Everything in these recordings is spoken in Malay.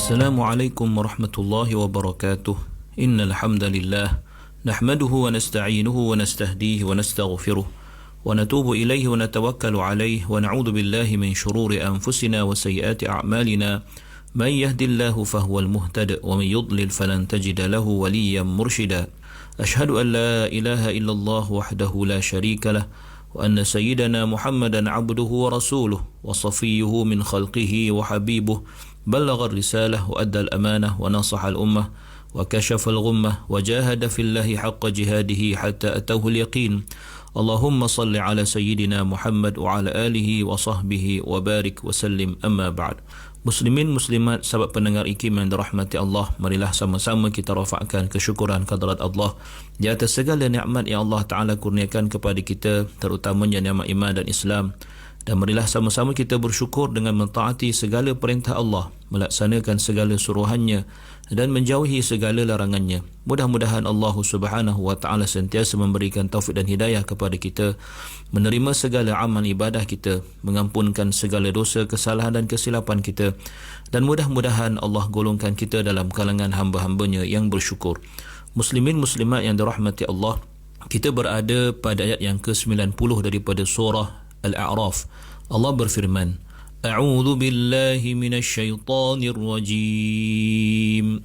السلام عليكم ورحمة الله وبركاته. إن الحمد لله نحمده ونستعينه ونستهديه ونستغفره ونتوب إليه ونتوكل عليه ونعوذ بالله من شرور أنفسنا وسيئات أعمالنا. من يهد الله فهو المهتد ومن يضلل فلن تجد له وليا مرشدا. أشهد أن لا إله إلا الله وحده لا شريك له وأن سيدنا محمدا عبده ورسوله وصفيه من خلقه وحبيبه بلغ الرسالة وأدى الأمانة ونصح الأمة وكشف الغمة وجاهد في الله حق جهاده حتى أتوه اليقين. اللهم صل على سيدنا محمد وعلى آله وصحبه وبارك وسلم. أما بعد. Muslimin muslimat sahabat pendengar IKIM yang dirahmati Allah, marilah sama-sama kita rafakkan kesyukuran kehadrat Allah di atas segala nikmat yang Allah Ta'ala kurniakan kepada kita, terutamanya nikmat iman dan Islam. Dan marilah sama-sama kita bersyukur dengan mentaati segala perintah Allah, melaksanakan segala suruhannya dan menjauhi segala larangannya. Mudah-mudahan Allah Subhanahu wa Ta'ala sentiasa memberikan taufik dan hidayah kepada kita, menerima segala amal ibadah kita, mengampunkan segala dosa, kesalahan dan kesilapan kita, dan mudah-mudahan Allah golongkan kita dalam kalangan hamba-hambanya yang bersyukur. Muslimin muslimat yang dirahmati Allah, kita berada pada ayat yang ke-90 daripada surah Al-A'raf. Allah berfirman, A'udhu billahi minasyaitanir rajim.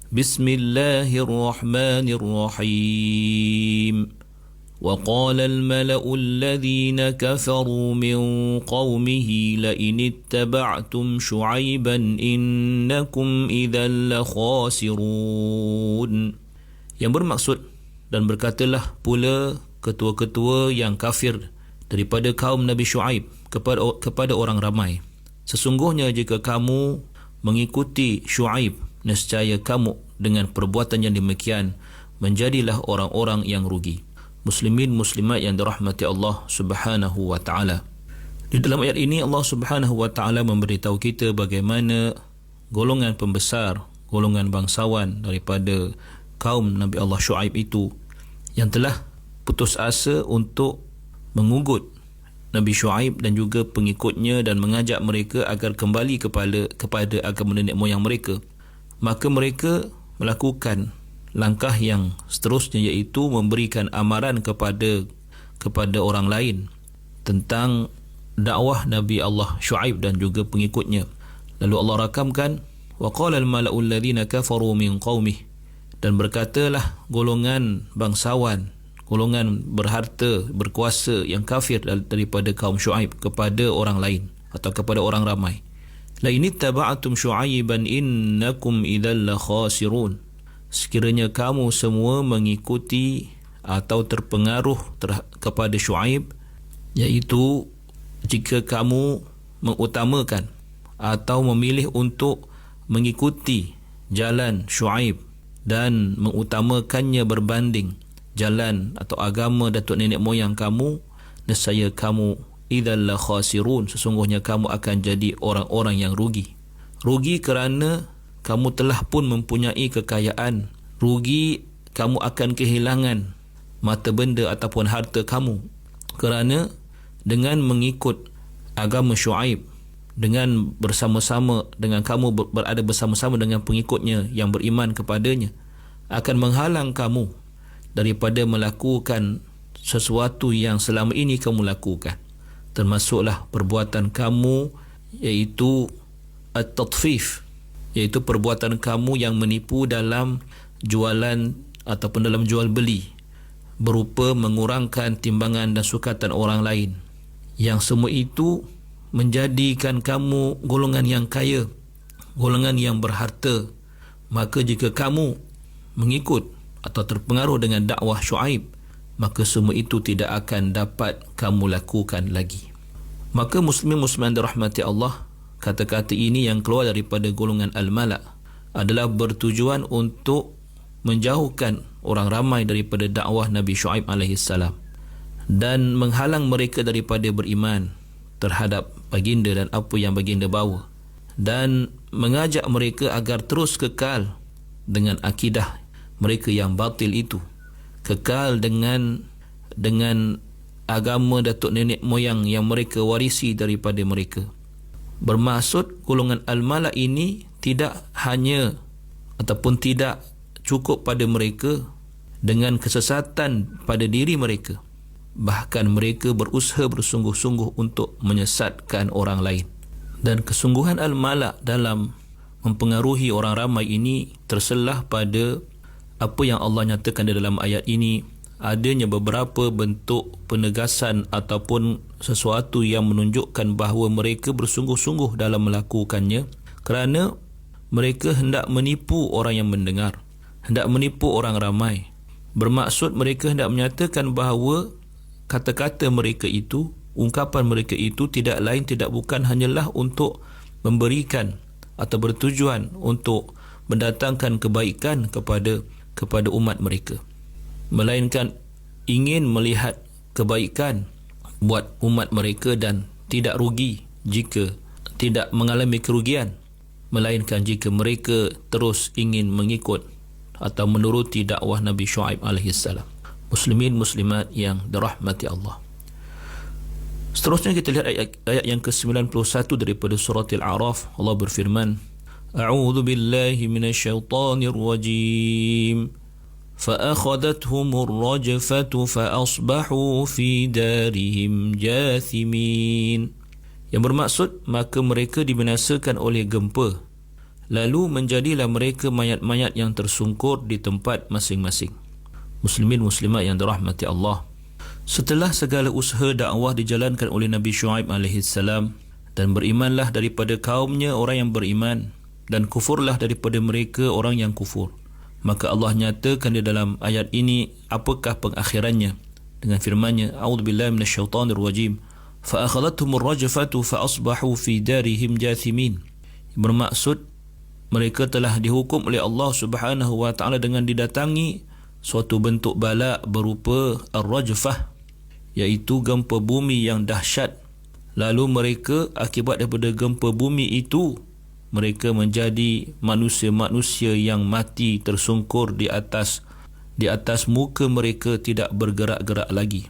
Bismillahirrahmanirrahim. وقال الملأ الذين كفروا من قومه لئن اتبعتم شعيبا إنكم إذا لخاسرون. Yang bermaksud, dan berkatalah pula ketua-ketua yang kafir daripada kaum Nabi Shu'aib kepada orang ramai, sesungguhnya jika kamu mengikuti Shu'aib, nescaya kamu dengan perbuatan yang demikian menjadilah orang-orang yang rugi. Muslimin muslimat yang dirahmati Allah Subhanahu wa Ta'ala, di dalam ayat ini Allah Subhanahu wa Ta'ala memberitahu kita bagaimana golongan pembesar, golongan bangsawan daripada kaum Nabi Allah Shu'aib itu yang telah putus asa untuk mengugut Nabi Shu'aib dan juga pengikutnya dan mengajak mereka agar kembali kepada agama nenek moyang mereka. Maka mereka melakukan langkah yang seterusnya, iaitu memberikan amaran kepada orang lain tentang dakwah Nabi Allah Shu'aib dan juga pengikutnya. Lalu Allah rakamkan, wa qala al-mala'u alladhina kafaru min qaumih, dan berkatalah golongan bangsawan, golongan berharta, berkuasa yang kafir daripada kaum Shu'aib kepada orang lain atau kepada orang ramai, la in ittaba'tum Shu'aiban innakum idzal la khasirun. Sekiranya kamu semua mengikuti atau terpengaruh kepada Shu'aib, iaitu jika kamu mengutamakan atau memilih untuk mengikuti jalan Shu'aib dan mengutamakannya berbanding jalan atau agama datuk nenek moyang kamu, nescaya kamu idzal la khasirun, sesungguhnya kamu akan jadi orang-orang yang rugi. Rugi kerana kamu telah pun mempunyai kekayaan, rugi kamu akan kehilangan mata benda ataupun harta kamu, kerana dengan mengikut agama Shu'aib, dengan bersama-sama dengan kamu berada bersama-sama dengan pengikutnya yang beriman kepadanya, akan menghalang kamu daripada melakukan sesuatu yang selama ini kamu lakukan, termasuklah perbuatan kamu iaitu at-tatfif, iaitu perbuatan kamu yang menipu dalam jualan ataupun dalam jual beli, berupa mengurangkan timbangan dan sukatan orang lain, yang semua itu menjadikan kamu golongan yang kaya, golongan yang berharta. Maka jika kamu mengikut atau terpengaruh dengan dakwah Shu'aib, maka semua itu tidak akan dapat kamu lakukan lagi. Maka muslimin muslimat dirahmati Allah, kata-kata ini yang keluar daripada golongan Al-Mala' adalah bertujuan untuk menjauhkan orang ramai daripada dakwah Nabi Shu'aib AS dan menghalang mereka daripada beriman terhadap baginda dan apa yang baginda bawa, dan mengajak mereka agar terus kekal dengan akidah mereka yang batil itu, kekal dengan agama datuk nenek moyang yang mereka warisi daripada mereka. Bermaksud golongan Al-Mala' ini tidak hanya ataupun tidak cukup pada mereka dengan kesesatan pada diri mereka, bahkan mereka berusaha bersungguh-sungguh untuk menyesatkan orang lain. Dan kesungguhan al-mala dalam mempengaruhi orang ramai ini terselah pada apa yang Allah nyatakan di dalam ayat ini, adanya beberapa bentuk penegasan ataupun sesuatu yang menunjukkan bahawa mereka bersungguh-sungguh dalam melakukannya kerana mereka hendak menipu orang yang mendengar, hendak menipu orang ramai. Bermaksud mereka hendak menyatakan bahawa kata-kata mereka itu, ungkapan mereka itu tidak lain tidak bukan hanyalah untuk memberikan atau bertujuan untuk mendatangkan kebaikan kepada umat mereka, melainkan ingin melihat kebaikan buat umat mereka dan tidak rugi jika tidak mengalami kerugian, melainkan jika mereka terus ingin mengikut atau menuruti dakwah Nabi Syuaib alaihissalam. Muslimin muslimat yang dirahmati Allah. Seterusnya kita lihat ayat yang ke-91 daripada surah Al-A'raf. Allah berfirman, A'udzu billahi minasyaitonir rajim. فَأَخَذَتْهُمُ الرَّجْفَةُ فَأَصْبَحُوا فِي دَارِهِمْ جَاثِمِينَ. Yang bermaksud, maka mereka dibinasakan oleh gempa, lalu menjadilah mereka mayat-mayat yang tersungkur di tempat masing-masing. Muslimin muslimat yang dirahmati Allah. Setelah segala usaha dakwah dijalankan oleh Nabi Syuaib alaihissalam, dan berimanlah daripada kaumnya orang yang beriman, dan kufurlah daripada mereka orang yang kufur, maka Allah nyatakan di dalam ayat ini apakah pengakhirannya dengan firman-Nya, A'udzubillahi minasyaitonir rajim, fa akhadhathumur rajfatu fa asbahu fi darihim jathimin. Bermaksud, mereka telah dihukum oleh Allah Subhanahu wa taala dengan didatangi suatu bentuk bala berupa ar-rajfah, iaitu gempa bumi yang dahsyat. Lalu mereka akibat daripada gempa bumi itu, mereka menjadi manusia-manusia yang mati tersungkur di atas muka mereka, tidak bergerak-gerak lagi.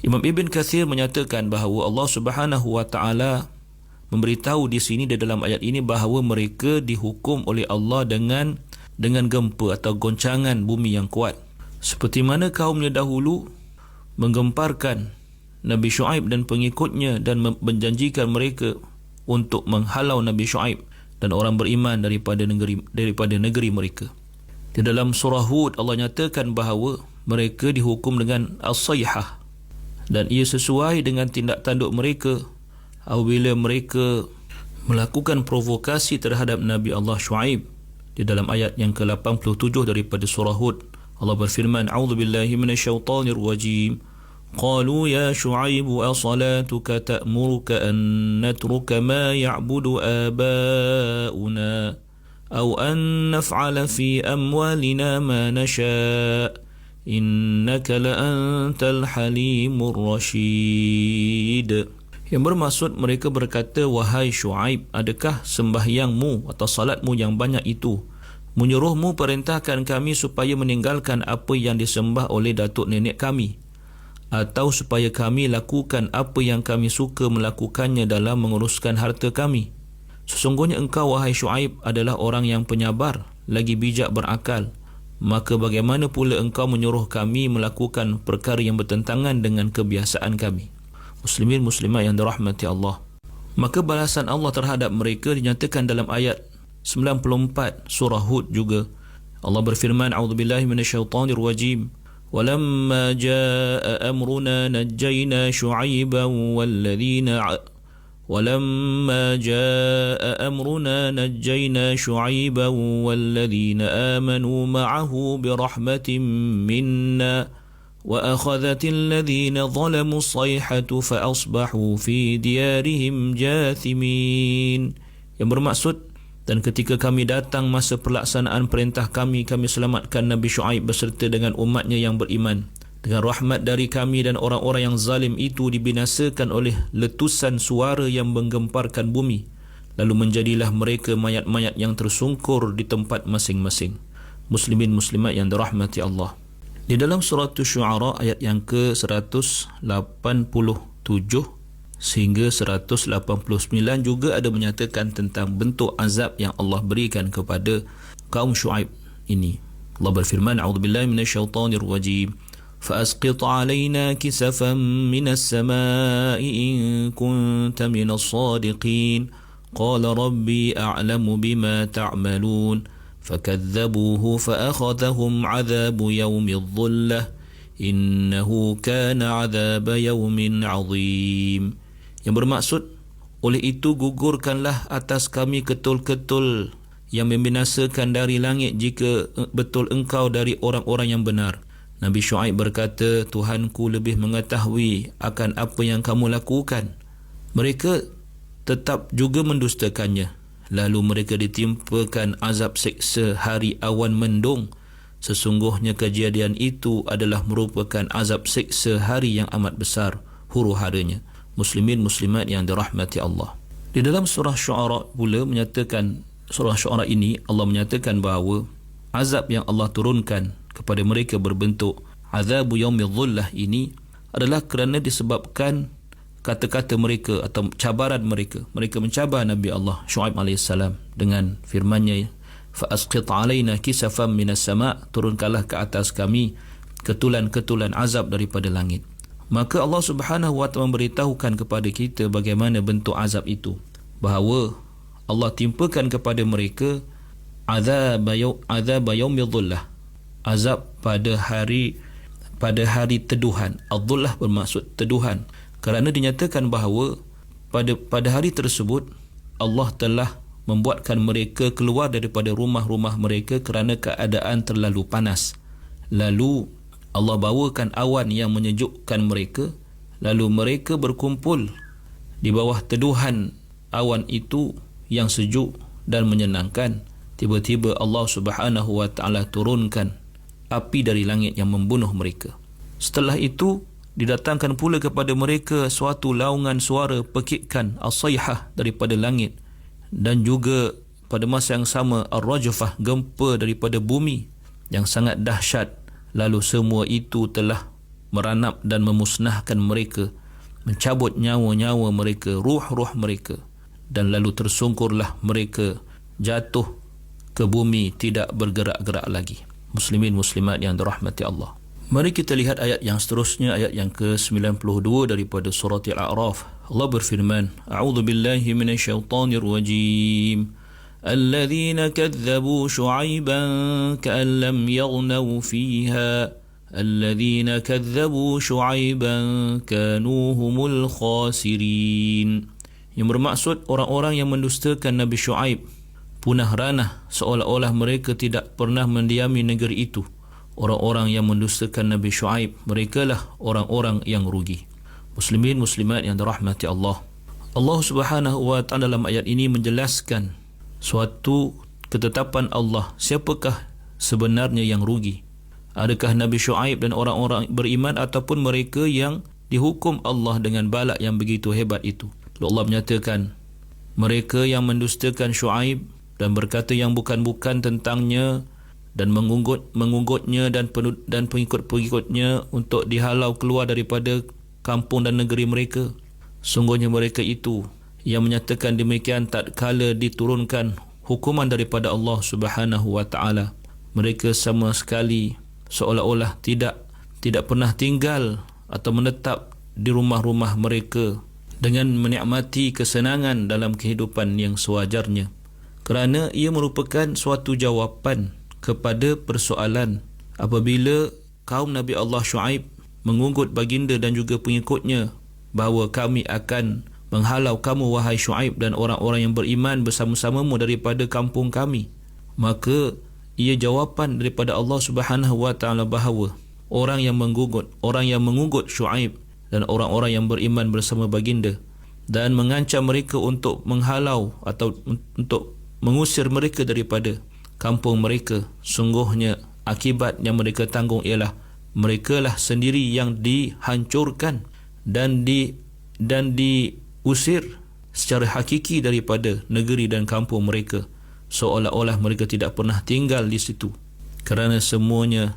Imam Ibn Kathir menyatakan bahawa Allah Subhanahu wa taala memberitahu di sini di dalam ayat ini bahawa mereka dihukum oleh Allah dengan gempa atau goncangan bumi yang kuat, seperti mana kaumnya dahulu menggemparkan Nabi Syuaib dan pengikutnya dan menjanjikan mereka untuk menghalau Nabi Syuaib dan orang beriman daripada negeri mereka. Di dalam surah Hud, Allah nyatakan bahawa mereka dihukum dengan as-sayhah, dan ia sesuai dengan tindak tanduk mereka apabila mereka melakukan provokasi terhadap Nabi Allah Syuaib. Di dalam ayat yang ke-87 daripada surah Hud, Allah berfirman, A'udzubillahi minasyaitonir rajim. قالوا يا شعيب أصلاتك تأمرك أن نترك ما يعبد آباؤنا أو أن نفعل في أموالنا ما نشاء إنك لأنت الحليم الرشيد. Yang bermaksud, mereka berkata, wahai Syuaib, adakah sembahyangmu atau salatmu yang banyak itu menyuruhmu perintahkan kami supaya meninggalkan apa yang disembah oleh datuk nenek kami, atau supaya kami lakukan apa yang kami suka melakukannya dalam menguruskan harta kami? Sesungguhnya engkau, wahai Syuaib, adalah orang yang penyabar, lagi bijak berakal. Maka bagaimana pula engkau menyuruh kami melakukan perkara yang bertentangan dengan kebiasaan kami? Muslimin muslimat yang dirahmati Allah. Maka balasan Allah terhadap mereka dinyatakan dalam ayat 94 surah Hud juga. Allah berfirman, A'udzubillahi minasyaitonir rajim. ولما جاء أمرنا نجينا شعيبا والذين آمنوا معه برحمة منا وأخذت الذين ظلموا الصيحة فأصبحوا في ديارهم جاثمين. Yang bermaksud, dan ketika kami datang masa pelaksanaan perintah kami selamatkan Nabi Syuaib beserta dengan umatnya yang beriman dengan rahmat dari kami, dan orang-orang yang zalim itu dibinasakan oleh letusan suara yang menggemparkan bumi, lalu menjadilah mereka mayat-mayat yang tersungkur di tempat masing-masing. Muslimin muslimat yang dirahmati Allah. Di dalam surah Asy-Syu'ara ayat yang ke-187, sehingga 189 juga ada menyatakan tentang bentuk azab yang Allah berikan kepada kaum Syuaib ini. Allah berfirman, a'udzubillahi minasyaitonir rajim, فأسقط علينا كسفا من السماء إن كنت من الصادقين قال ربي أعلم بما تعملون فكذبوه فأخذهم عذاب يوم الظلة إنه كان عذاب يوم عظيم. Yang bermaksud, oleh itu gugurkanlah atas kami ketul-ketul yang membinasakan dari langit jika betul engkau dari orang-orang yang benar. Nabi Syuaib berkata, Tuhanku lebih mengetahui akan apa yang kamu lakukan. Mereka tetap juga mendustakannya. Lalu mereka ditimpakan azab seksa hari awan mendung. Sesungguhnya kejadian itu adalah merupakan azab seksa hari yang amat besar huru-haranya. Muslimin muslimat yang dirahmati Allah. Di dalam surah Syuara pula menyatakan, surah Syuara ini Allah menyatakan bahawa azab yang Allah turunkan kepada mereka berbentuk azabu yaumil dhullah ini adalah kerana disebabkan kata-kata mereka atau cabaran mereka. Mereka mencabar Nabi Allah Syuaib AS dengan firman-Nya, فَأَسْقِطْ عَلَيْنَا كِسَفًا مِنَ السَّمَاءِ, turunkanlah ke atas kami ketulan-ketulan azab daripada langit. Maka Allah Subhanahu wa Ta'ala memberitahukan kepada kita bagaimana bentuk azab itu, bahawa Allah timpakan kepada mereka azab yaumil dhullah, azab pada hari teduhan. Ad-dhullah bermaksud teduhan, kerana dinyatakan bahawa pada hari tersebut Allah telah membuatkan mereka keluar daripada rumah-rumah mereka kerana keadaan terlalu panas. Lalu Allah bawakan awan yang menyejukkan mereka, lalu mereka berkumpul di bawah teduhan awan itu yang sejuk dan menyenangkan. Tiba-tiba Allah Subhanahu wa Ta'ala turunkan api dari langit yang membunuh mereka. Setelah itu didatangkan pula kepada mereka suatu laungan suara pekikan as-sayhah daripada langit, dan juga pada masa yang sama ar-rajfah, gempa daripada bumi yang sangat dahsyat. Lalu semua itu telah meranap dan memusnahkan mereka, mencabut nyawa-nyawa mereka, ruh-ruh mereka, dan lalu tersungkurlah mereka jatuh ke bumi, tidak bergerak-gerak lagi. Muslimin muslimat yang dirahmati Allah. Mari kita lihat ayat yang seterusnya, ayat yang ke-92 daripada surah Al-A'raf. Allah berfirman, A'udzu billahi minasyaitonir rajim. Alladzina kadzdzabu Syu'aiban ka'an lam yaghnaw fiha. Alladzina kadzdzabu Syu'aiban kanu humul khasirin. Yang bermaksud orang-orang yang mendustakan Nabi Syuaib punah ranah, seolah-olah mereka tidak pernah mendiami negeri itu. Orang-orang yang mendustakan Nabi Syuaib, merekalah orang-orang yang rugi. Muslimin muslimat yang dirahmati Allah. Allah Subhanahu wa Ta'ala dalam ayat ini menjelaskan suatu ketetapan Allah, siapakah sebenarnya yang rugi. Adakah Nabi Syuaib dan orang-orang beriman, ataupun mereka yang dihukum Allah dengan bala yang begitu hebat itu. Allah menyatakan mereka yang mendustakan Syuaib dan berkata yang bukan-bukan tentangnya, dan mengunggutnya dan pengikut-pengikutnya untuk dihalau keluar daripada kampung dan negeri mereka. Sungguhnya mereka itu yang menyatakan demikian tatkala diturunkan hukuman daripada Allah Subhanahu wa Ta'ala. Mereka sama sekali seolah-olah tidak pernah tinggal atau menetap di rumah-rumah mereka dengan menikmati kesenangan dalam kehidupan yang sewajarnya, kerana ia merupakan suatu jawapan kepada persoalan apabila kaum Nabi Allah Syuaib mengunggut baginda dan juga pengikutnya bahawa kami akan menghalau kamu wahai Syuaib dan orang-orang yang beriman bersama-samamu daripada kampung kami. Maka ia jawapan daripada Allah Subhanahu wa Ta'ala bahawa orang yang mengunggut Syuaib dan orang-orang yang beriman bersama baginda dan mengancam mereka untuk menghalau atau untuk mengusir mereka daripada kampung mereka, sungguhnya akibat yang mereka tanggung ialah merekalah sendiri yang dihancurkan dan diusir secara hakiki daripada negeri dan kampung mereka, seolah-olah mereka tidak pernah tinggal di situ, kerana semuanya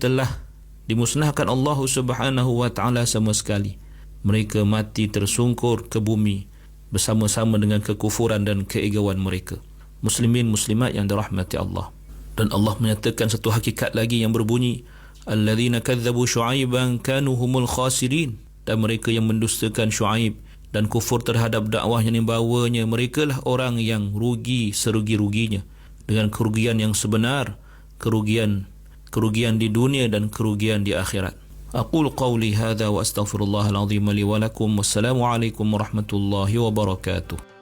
telah dimusnahkan Allah Subhanahu wa Ta'ala sama sekali. mereka mati tersungkur ke bumi bersama-sama dengan kekufuran dan keegoan mereka. Muslimin muslimat yang dirahmati Allah. Dan Allah menyatakan satu hakikat lagi yang berbunyi, alladzina kadzabu syu'aiban kanu humul khasirin, dan mereka yang mendustakan Syuaib dan kufur terhadap dakwah yang dibawanya, merekalah orang yang rugi serugi-ruginya, dengan kerugian yang sebenar, kerugian di dunia dan kerugian di akhirat. Aqulu qawli hadha wa astaghfirullahal azim li wa lakum. Wassalamu alaikum warahmatullahi wabarakatuh.